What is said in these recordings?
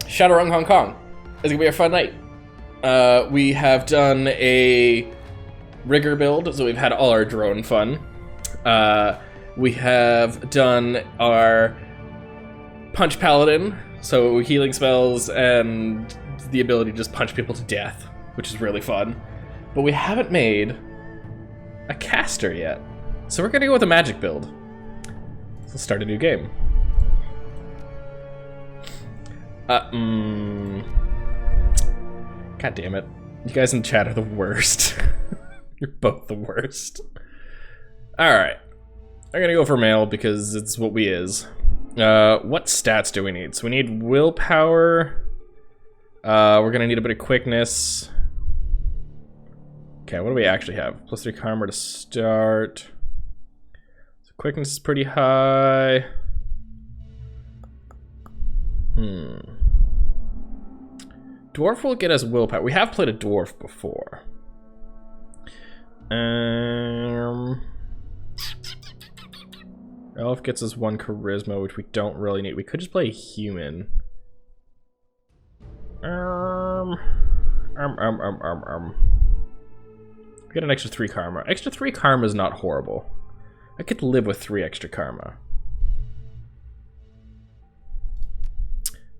Shadowrun Hong Kong. It's gonna be a fun night. We have done a rigger build, so we've had all our drone fun. We have done our punch paladin, so healing spells and the ability to just punch people to death, which is really fun. But we haven't made a caster yet, so we're gonna go with a magic build. So let's start a new game. God damn it. You guys in chat are the worst. You're both the worst. Alright. I'm gonna go for male because it's what we is. What stats do we need? So we need willpower. We're gonna need a bit of quickness. Okay, what do we actually have? +3 karma to start. So quickness is pretty high. Dwarf will get us willpower. We have played a dwarf before. Elf gets us 1 charisma, which we don't really need. We could just play a human. We get an extra 3 karma. Extra 3 karma is not horrible. I could live with 3 extra karma.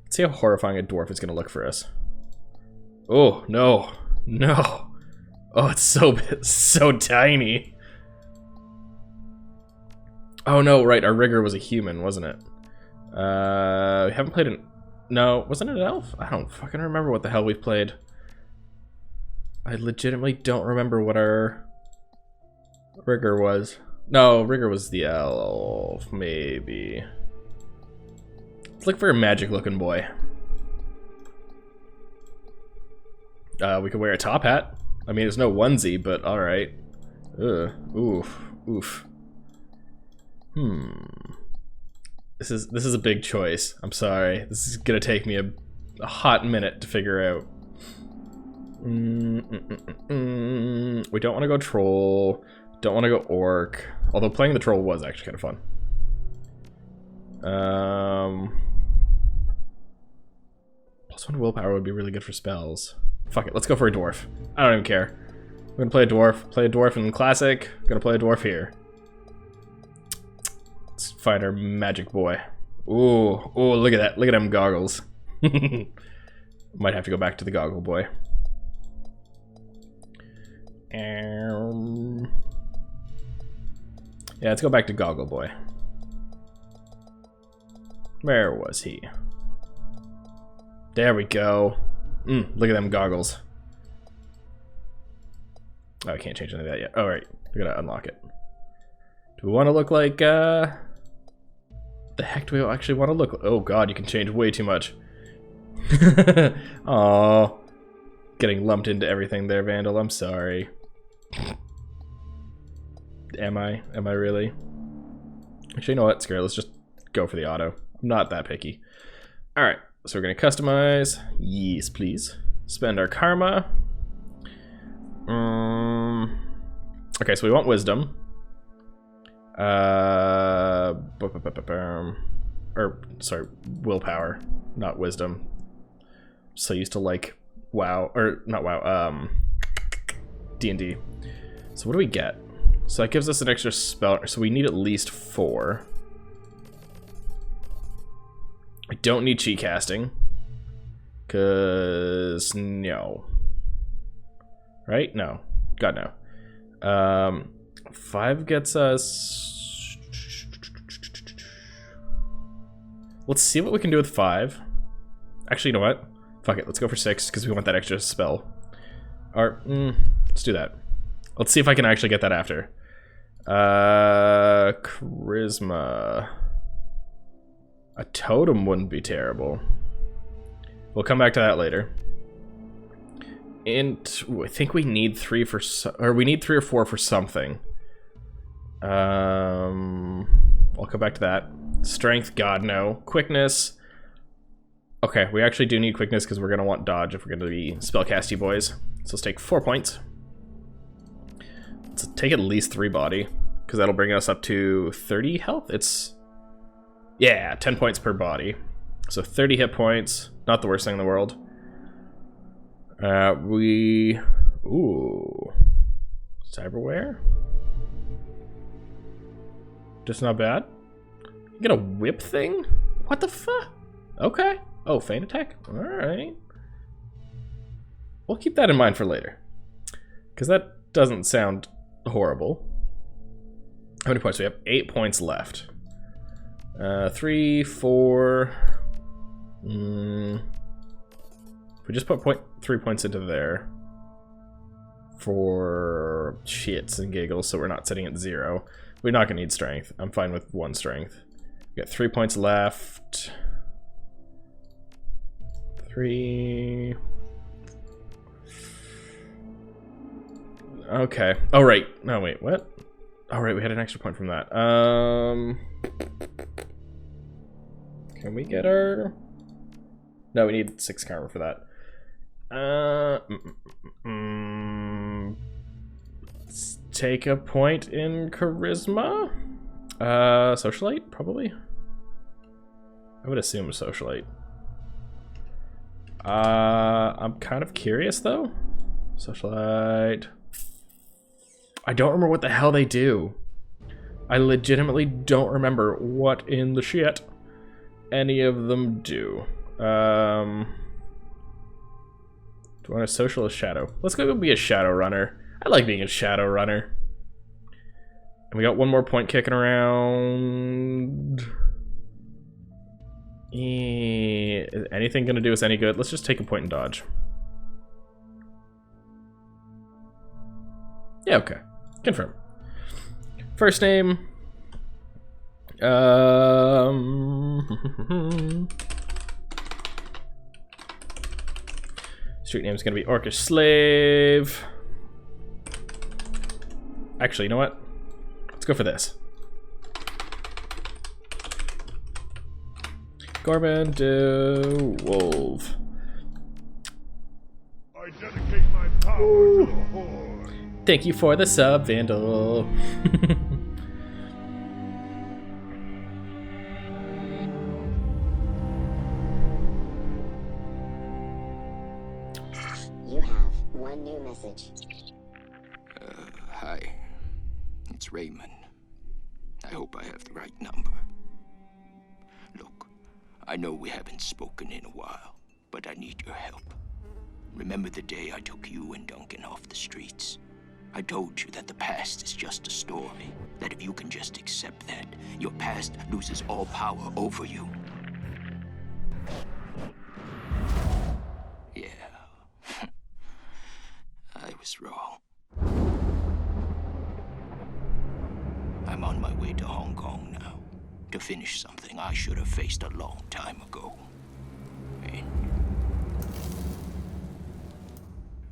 Let's see how horrifying a dwarf is going to look for us. Oh, no. No. Oh, it's so tiny. Oh, no, right. Our rigger was a human, wasn't it? We haven't played an... No, wasn't it an elf? I don't fucking remember what the hell we've played. I legitimately don't remember what our rigger was. No, rigger was the elf, maybe. Let's look for a magic-looking boy. We could wear a top hat. I mean, it's no onesie, but alright. Oof. Oof. This is a big choice. I'm sorry. This is gonna take me a hot minute to figure out. We don't want to go troll. Don't want to go orc. Although playing the troll was actually kind of fun. +1 willpower would be really good for spells. Fuck it, let's go for a dwarf. I don't even care. We're gonna play a dwarf. Play a dwarf in classic. Gonna play a dwarf here. Let's find our magic boy. Ooh, ooh, look at that. Look at them goggles. Might have to go back to the goggle boy. Yeah, let's go back to goggle boy. Where was he? There we go. Look at them goggles. Oh, I can't change any of that yet. Alright, we're gonna unlock it. Do we want to look like, the heck do we actually want to look like? Oh god, you can change way too much. Aww. Getting lumped into everything there, Vandal, I'm sorry. Am I? Am I really? Actually, you know what? Screw it, let's just go for the auto. I'm not that picky. Alright, so we're gonna customize. Yes, please. Spend our karma. Okay, so we want wisdom. Or, sorry, willpower, not wisdom. So used to like WoW, or not WoW, D&D. So what do we get? So that gives us an extra spell, so we need at least 4. I don't need cheat casting, cause no. Right? No. God no. 5 gets us... Let's see what we can do with 5. Actually, you know what? Fuck it, let's go for 6, because we want that extra spell. Or, let's do that. Let's see if I can actually get that after. Charisma. A totem wouldn't be terrible. We'll come back to that later. Int, I think we need 3 for, or we need 3 or 4 for something. I'll come back to that. Strength, god no. Quickness. Okay, we actually do need quickness because we're gonna want dodge if we're gonna be spellcasty boys. So let's take 4 points. Let's take at least 3 body, because that'll bring us up to 30 health. It's, yeah, 10 points per body. So 30 hit points. Not the worst thing in the world. Ooh. Cyberware? Just not bad. You get a whip thing? What the fuck? Okay. Oh, feint attack? Alright. We'll keep that in mind for later. Because that doesn't sound horrible. How many points do we have? 8 points left. 3, 4... If we just put 3 points into there for shits and giggles, so we're not sitting at 0. We're not gonna need strength. I'm fine with 1 strength. We got 3 points left. 3. Okay. Oh right. No wait. What? Oh right. We had an extra point from that. Can we get our? No, we need 6 karma for that. Let's take a point in charisma. Socialite, probably. I would assume socialite. I'm kind of curious though. Socialite. I don't remember what the hell they do. I legitimately don't remember what in the shit any of them do. Do I want a socialist shadow? Let's go be a Shadowrunner. I like being a Shadowrunner. And we got 1 more point kicking around. Is anything gonna do us any good? Let's just take a point and dodge. Yeah, okay. Confirm. First name. Street name is gonna be Orcish Slave. Actually, you know what? Let's go for this. Gorman de Wolf. I dedicate my power to the Horde. Thank you for the sub, Vandal. You have 1 new message. Hi. It's Raymond. I hope I have the right number. Look, I know we haven't spoken in a while, but I need your help. Remember the day I took you and Duncan off the streets? I told you that the past is just a story, that if you can just accept that, your past loses all power over you. Yeah. I was wrong. I'm on my way to Hong Kong now, to finish something I should have faced a long time ago. And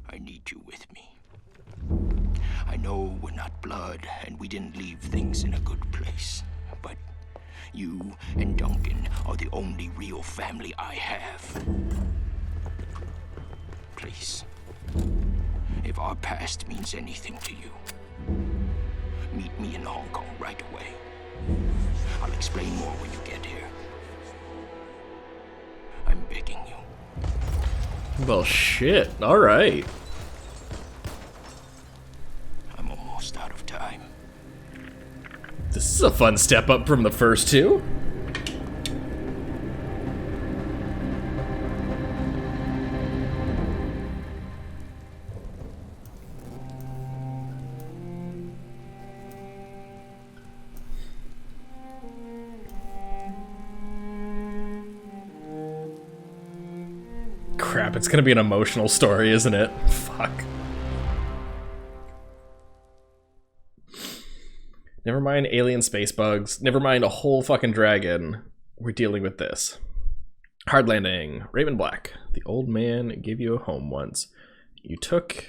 I need you with me. I know we're not blood, and we didn't leave things in a good place, but you and Duncan are the only real family I have. Please, if our past means anything to you, meet me in Hong Kong right away. I'll explain more when you get here. I'm begging you. Well, shit. All right. I'm almost out of time. This is a fun step up from the first 2. Crap, it's gonna be an emotional story, isn't it? Fuck. Never mind alien space bugs. Never mind a whole fucking dragon. We're dealing with this. Hard landing. Raven Black. The old man gave you a home once. You took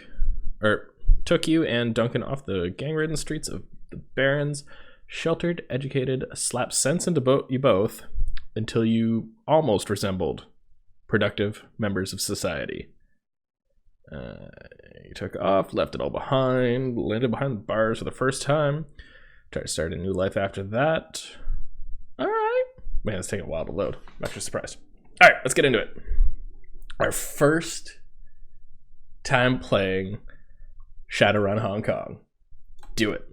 you and Duncan off the gang-ridden streets of the Barrens, sheltered, educated, slapped sense into you both until you almost resembled productive members of society. You took off, left it all behind, landed behind the bars for the first time. Tried to start a new life after that. Alright. Man, it's taking a while to load. I'm actually surprised. Alright, let's get into it. Our first time playing Shadowrun Hong Kong. Do it.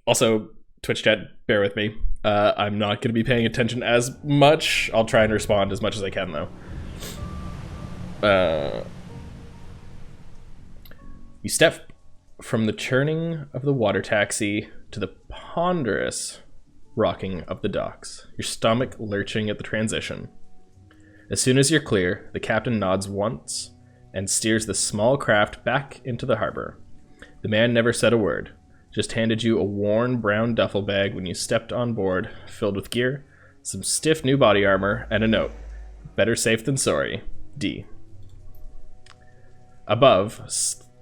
Also, Twitch chat, bear with me. I'm not going to be paying attention as much. I'll try and respond as much as I can, though. You step from the churning of the water taxi to the ponderous rocking of the docks, your stomach lurching at the transition. As soon as you're clear, the captain nods once and steers the small craft back into the harbor. The man never said a word, just handed you a worn brown duffel bag when you stepped on board, filled with gear, some stiff new body armor, and a note. Better safe than sorry, D. Above,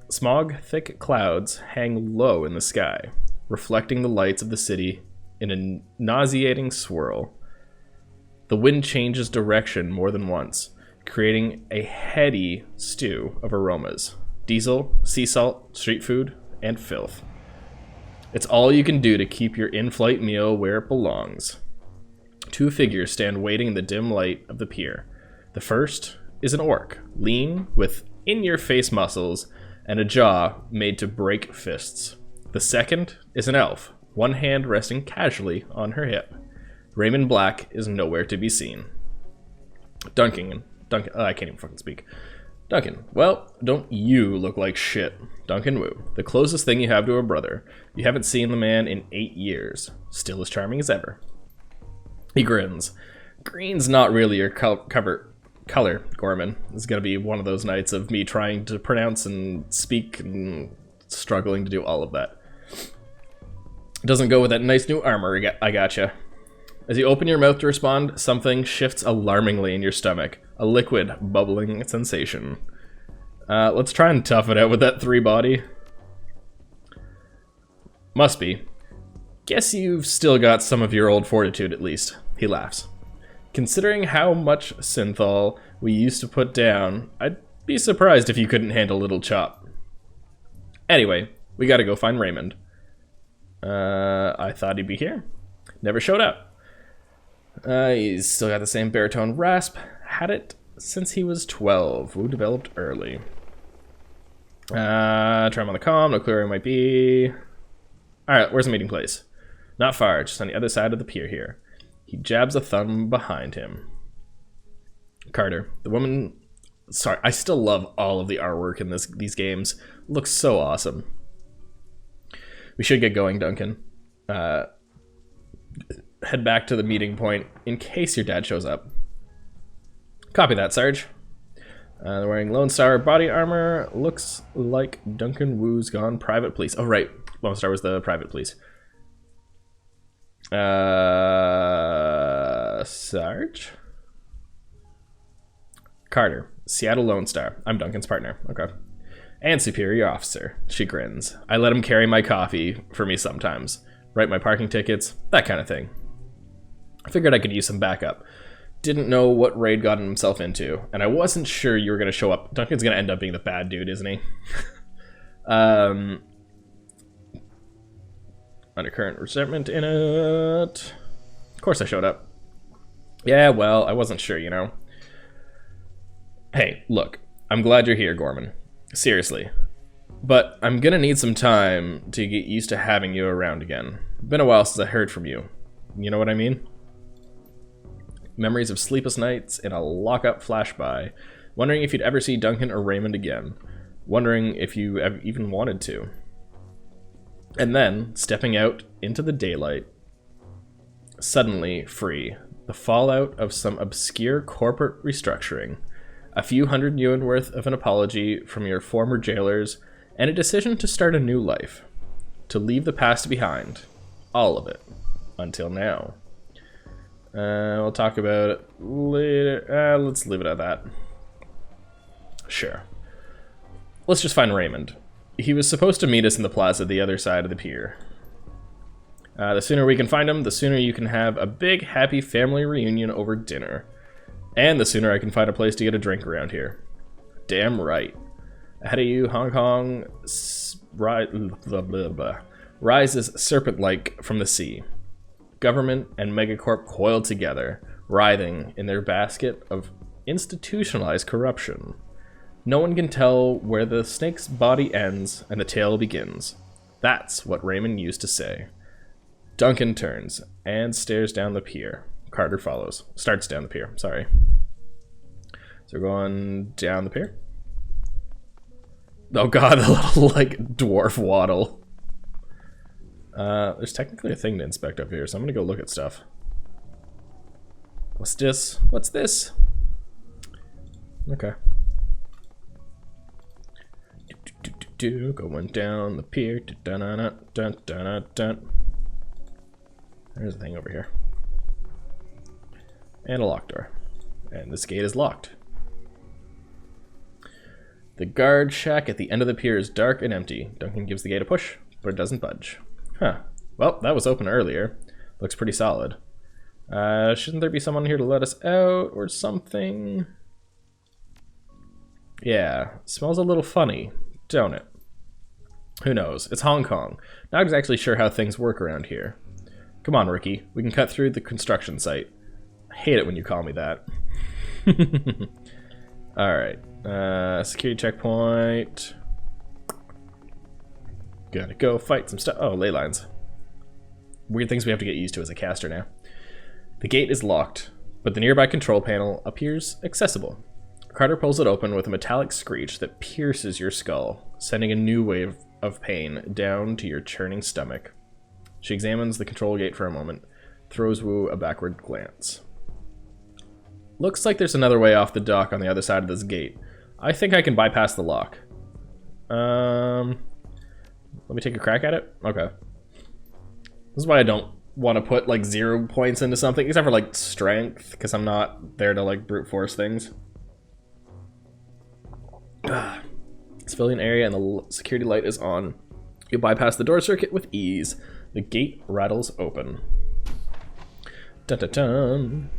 smog-thick clouds hang low in the sky, reflecting the lights of the city in a nauseating swirl. The wind changes direction more than once, creating a heady stew of aromas. Diesel, sea salt, street food, and filth. It's all you can do to keep your in-flight meal where it belongs. Two figures stand waiting in the dim light of the pier. The first is an orc, lean, with in-your-face muscles, and a jaw made to break fists. The second is an elf, one hand resting casually on her hip. Raymond Black is nowhere to be seen. Duncan, I can't even fucking speak. Duncan, well, don't you look like shit. Duncan Wu, the closest thing you have to a brother. You haven't seen the man in 8 years. Still as charming as ever. He grins. Green's not really your color, Gorman. This is going to be one of those nights of me trying to pronounce and speak and struggling to do all of that. Doesn't go with that nice new armor I gotcha. As you open your mouth to respond, something shifts alarmingly in your stomach. A liquid, bubbling sensation. Let's try and tough it out with that 3-body. Must be. Guess you've still got some of your old fortitude at least. He laughs. Considering how much synthol we used to put down, I'd be surprised if you couldn't handle a little chop. Anyway, we gotta go find Raymond. I thought he'd be here. Never showed up. He's still got the same baritone rasp. Had it since he was 12. Wu developed early. Try him on the comm. No clue where he might be. Alright, where's the meeting place? Not far, just on the other side of the pier here. He jabs a thumb behind him. Carter, the woman... Sorry, I still love all of the artwork in these games. Looks so awesome. We should get going, Duncan. Head back to the meeting point in case your dad shows up. Copy that, Sarge. They're wearing Lone Star body armor. Looks like Duncan Wu's gone private police. Oh, right. Lone Star was the private police. Sarge? Carter, Seattle Lone Star. I'm Duncan's partner. Okay. And superior officer. She grins. I let him carry my coffee for me sometimes. Write my parking tickets. That kind of thing. I figured I could use some backup. Didn't know what raid got himself into, and I wasn't sure you were going to show up. Duncan's going to end up being the bad dude, isn't he? Undercurrent resentment in it. Of course I showed up. Yeah, well, I wasn't sure, you know. Hey, look, I'm glad you're here, Gorman. Seriously. But I'm going to need some time to get used to having you around again. Been a while since I heard from you. You know what I mean? Memories of sleepless nights in a lockup flash by, wondering if you'd ever see Duncan or Raymond again, wondering if you even wanted to. And then, stepping out into the daylight, suddenly free, the fallout of some obscure corporate restructuring, a few hundred yuan worth of an apology from your former jailers, and a decision to start a new life, to leave the past behind, all of it, until now. We'll talk about it later. Let's leave it at that. Sure. Let's just find Raymond. He was supposed to meet us in the plaza the other side of the pier. The sooner we can find him, the sooner you can have a big, happy family reunion over dinner. And the sooner I can find a place to get a drink around here. Damn right. Ahead of you, Hong Kong rises serpent-like from the sea. Government and megacorp coiled together, writhing in their basket of Institutionalized corruption. No one can tell where the snake's body ends and the tail begins. That's what Raymond used to say. Duncan turns and stares down the pier. Carter follows. Starts down the pier, sorry. So we're going down the pier. Oh god, the little, like, dwarf waddle. There's technically a thing to inspect up here, so I'm gonna go look at stuff. What's this? What's this? Okay. Going down the pier. There's a thing over here. And a locked door. And this gate is locked. The guard shack at the end of the pier is dark and empty. Duncan gives the gate a push, but it doesn't budge. Huh. Well, that was open earlier. Looks pretty solid. Shouldn't there be someone here to let us out or something? Yeah, smells a little funny, don't it? Who knows? It's Hong Kong. Not exactly sure how things work around here. Come on, Ricky. We can cut through the construction site. I hate it when you call me that. Alright. Security checkpoint. Gotta go fight some stuff. Oh, ley lines. Weird things we have to get used to as a caster now. The gate is locked, but the nearby control panel appears accessible. Carter pulls it open with a metallic screech that pierces your skull, sending a new wave of pain down to your churning stomach. She examines the control gate for a moment, throws Wu a backward glance. Looks like there's another way off the dock on the other side of this gate. I think I can bypass the lock. Let me take a crack at it? Okay. This is why I don't want to put like 0 points into something, except for like strength, because I'm not there to like brute force things. Civilian area and the security light is on. You bypass the door circuit with ease. The gate rattles open. Dun dun dun.